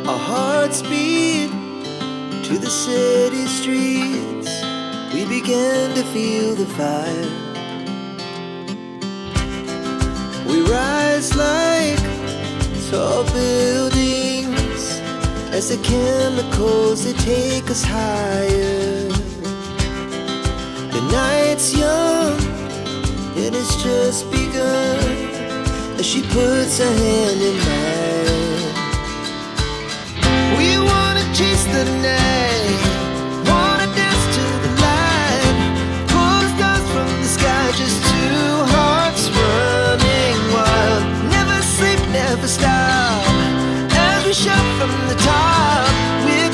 Our hearts beat to the city streets. We began to feel the fire. We rise like tall buildings as the chemicals, they take us higher. The night's young, it has just begun as she puts her hand in mine. We wanna chase the night, wanna dance to the light, pull the stars from the sky, just two hearts running wild. Never sleep, never stop, as we shout from the top. We're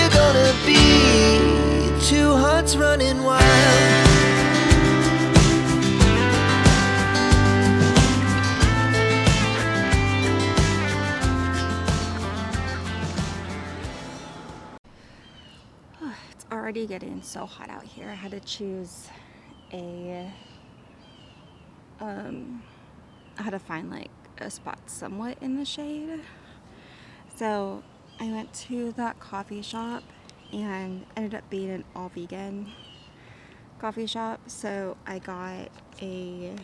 gonna be two hearts running wild. Already getting so hot out here. I had to choose I had to find like a spot somewhat in the shade. So I went to that coffee shop and ended up being an all vegan coffee shop. So I got a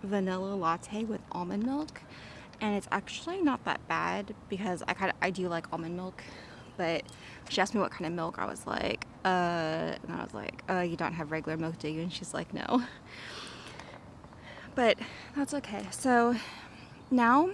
vanilla latte with almond milk, and it's actually not that bad because I do like almond milk. But she asked me what kind of milk. I was like, and I was like, you don't have regular milk, do you? And she's like, no. But that's okay. So now,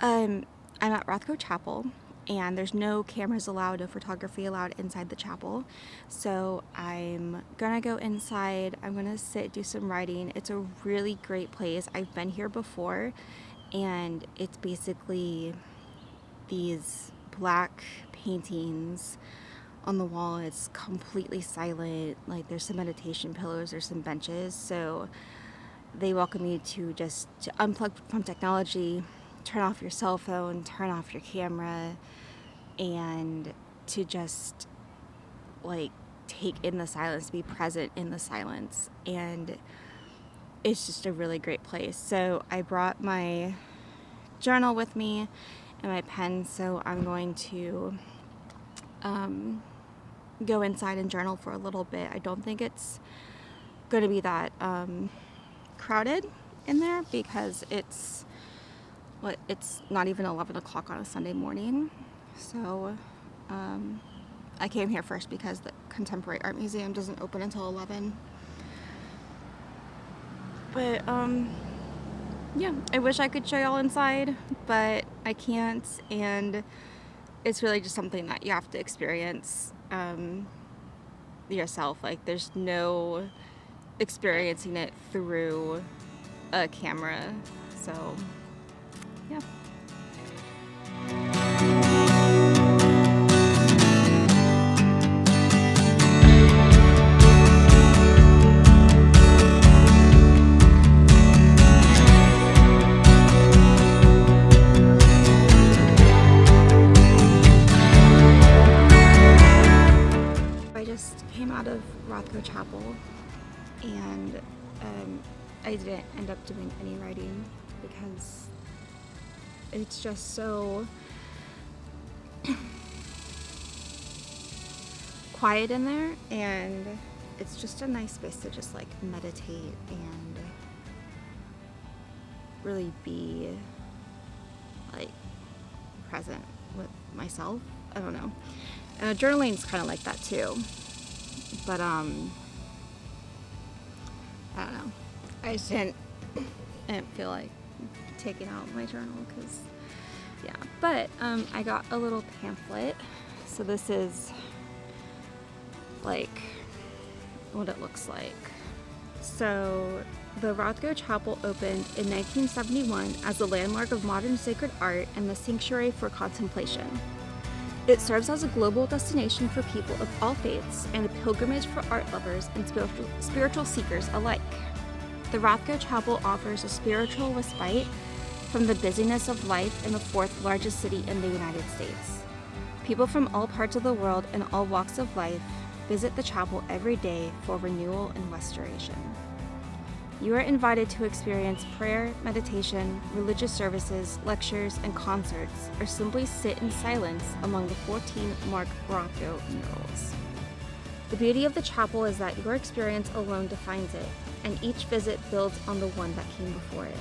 I'm at Rothko Chapel, and there's no cameras allowed, no photography allowed inside the chapel. So I'm gonna go inside. I'm gonna sit, do some writing. It's a really great place. I've been here before, and it's basically these black paintings on the wall. It's completely silent. Like, there's some meditation pillows, there's some benches. So they welcome you to just to unplug from technology, turn off your cell phone, turn off your camera, and to just like take in the silence, be present in the silence. And it's just a really great place. So I brought my journal with me and my pen, so I'm going to go inside and journal for a little bit. I don't think it's going to be that crowded in there because it's not even 11 o'clock on a Sunday morning. So I came here first because the Contemporary Art Museum doesn't open until 11. But yeah, I wish I could show y'all inside, but I can't, and it's really just something that you have to experience yourself. Like, there's no experiencing it through a camera. So yeah. Out of Rothko Chapel, and I didn't end up doing any writing because it's just so quiet in there, and it's just a nice space to just like meditate and really be like present with myself. I don't know. Journaling is kind of like that too. But I don't know. I just didn't feel like taking out my journal because, yeah. But I got a little pamphlet. So this is like what it looks like. So the Rothko Chapel opened in 1971 as a landmark of modern sacred art and the sanctuary for contemplation. It serves as a global destination for people of all faiths and a pilgrimage for art lovers and spiritual seekers alike. The Rothko Chapel offers a spiritual respite from the busyness of life in the fourth largest city in the United States. People from all parts of the world and all walks of life visit the chapel every day for renewal and restoration. You are invited to experience prayer, meditation, religious services, lectures, and concerts, or simply sit in silence among the 14 Mark Rothko murals. The beauty of the chapel is that your experience alone defines it, and each visit builds on the one that came before it.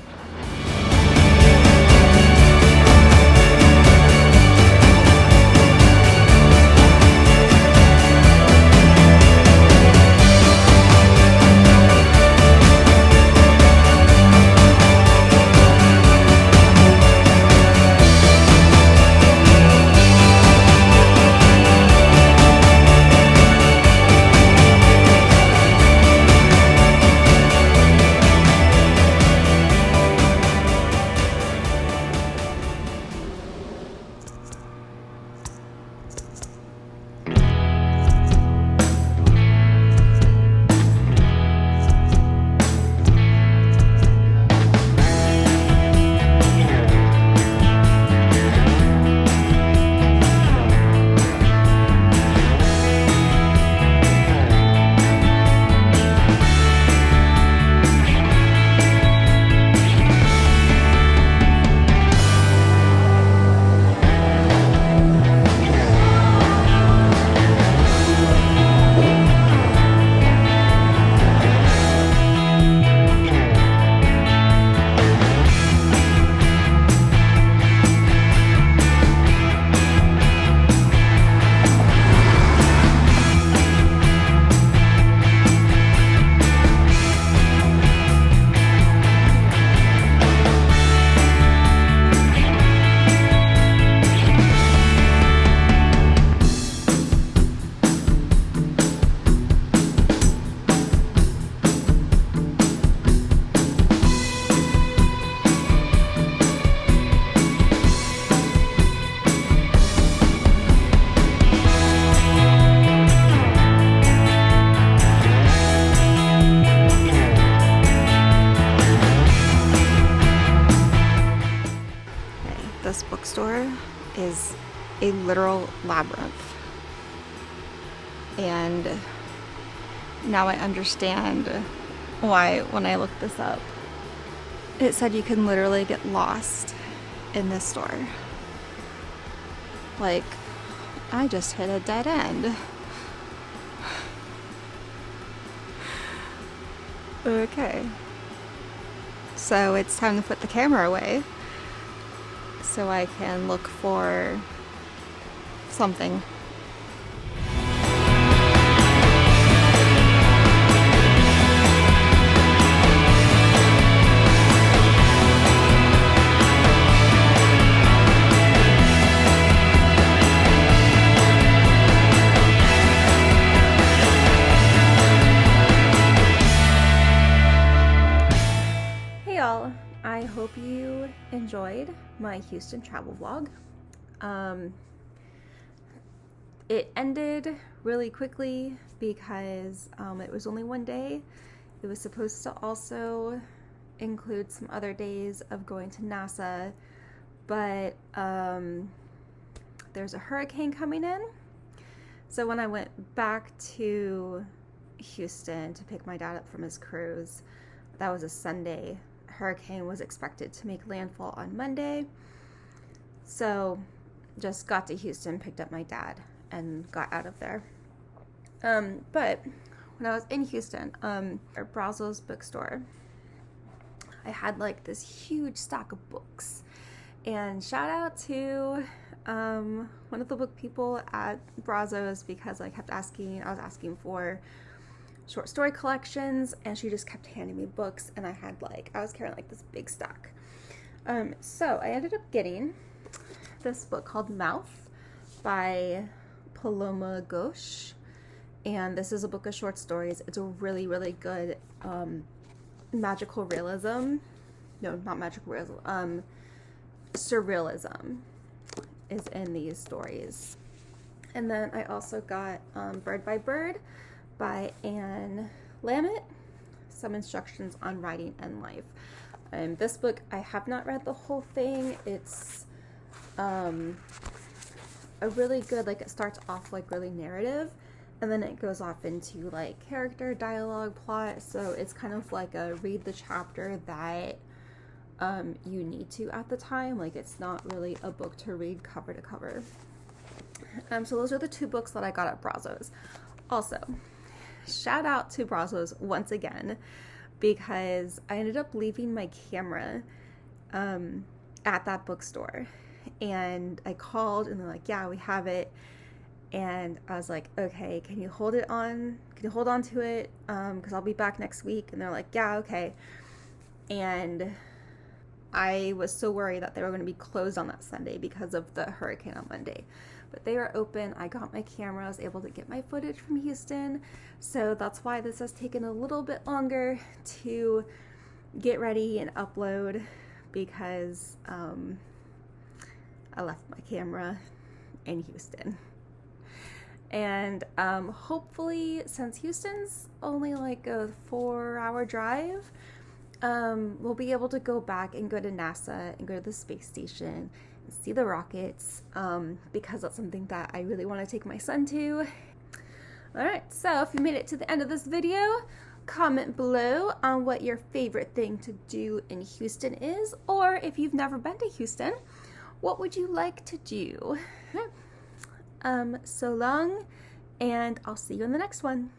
This bookstore is a literal labyrinth, and now I understand why when I looked this up it said you can literally get lost in this store. Like, I just hit a dead end. Okay, so it's time to put the camera away so I can look for something. Hey y'all, I hope you enjoyed my Houston travel vlog. It ended really quickly because it was only one day. It was supposed to also include some other days of going to NASA, but there's a hurricane coming in. So when I went back to Houston to pick my dad up from his cruise, that was a Sunday. Hurricane was expected to make landfall on Monday. So just got to Houston, picked up my dad, and got out of there. But when I was in Houston, at Brazos Bookstore, I had like this huge stack of books. And shout out to one of the book people at Brazos, because I was asking for short story collections, and she just kept handing me books, and I was carrying like this big stack. So I ended up getting this book called Mouth by Paloma Ghosh, and this is a book of short stories. It's a really, really good magical realism. No, not magical realism. Surrealism is in these stories. And then I also got Bird by Bird by Anne Lamott, Some Instructions on Writing and Life. This book, I have not read the whole thing. It's a really good, like, it starts off like really narrative, and then it goes off into like character, dialogue, plot. So it's kind of like a read the chapter that you need to at the time. Like, it's not really a book to read cover to cover. So those are the 2 books that I got at Brazos. Also, shout out to Brazos once again, because I ended up leaving my camera at that bookstore, and I called and they're like, yeah, we have it. And I was like, okay, can you hold on to it, because I'll be back next week. And they're like, yeah, okay. And I was so worried that they were going to be closed on that Sunday because of the hurricane on Monday, but they were open. I got my camera, I was able to get my footage from Houston, so that's why this has taken a little bit longer to get ready and upload, because I left my camera in Houston. And hopefully, since Houston's only like a 4-hour drive, we'll be able to go back and go to NASA and go to the space station and see the rockets, because that's something that I really want to take my son to. Alright, so if you made it to the end of this video, comment below on what your favorite thing to do in Houston is, or if you've never been to Houston, what would you like to do? So long, and I'll see you in the next one.